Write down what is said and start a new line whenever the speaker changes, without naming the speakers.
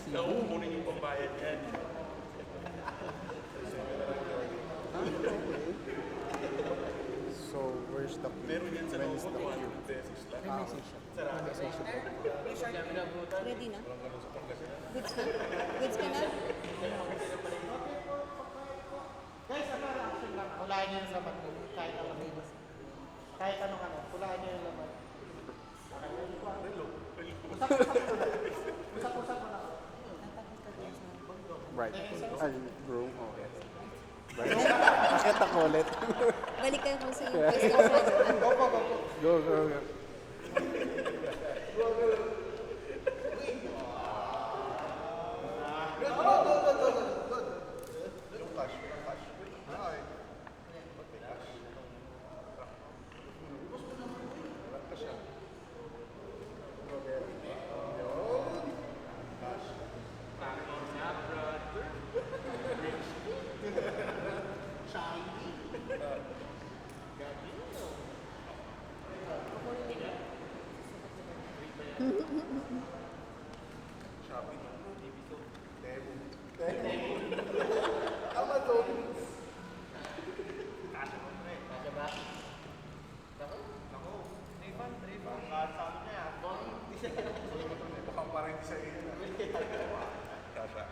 Nauukunin yung pambayad yan.
So, where's the queue?
Meron yan sa
When
loob
is
mo,
the
200
queue?
pesos lang.
Ready na? Goods na? Goods ka na?
Guys, ano reaction lang? Hulaan niyo yung laman mo. Kahit anong Kahit anong hulaan niyo yung laman. Usap-usap mo na.
Right. Ay, room. Okay. Right. Bakit ako ulit?
Balik kayo kung sa yung pwesto ko sa
Go, go, go.
Mukhang parang sa iyo. Kasha.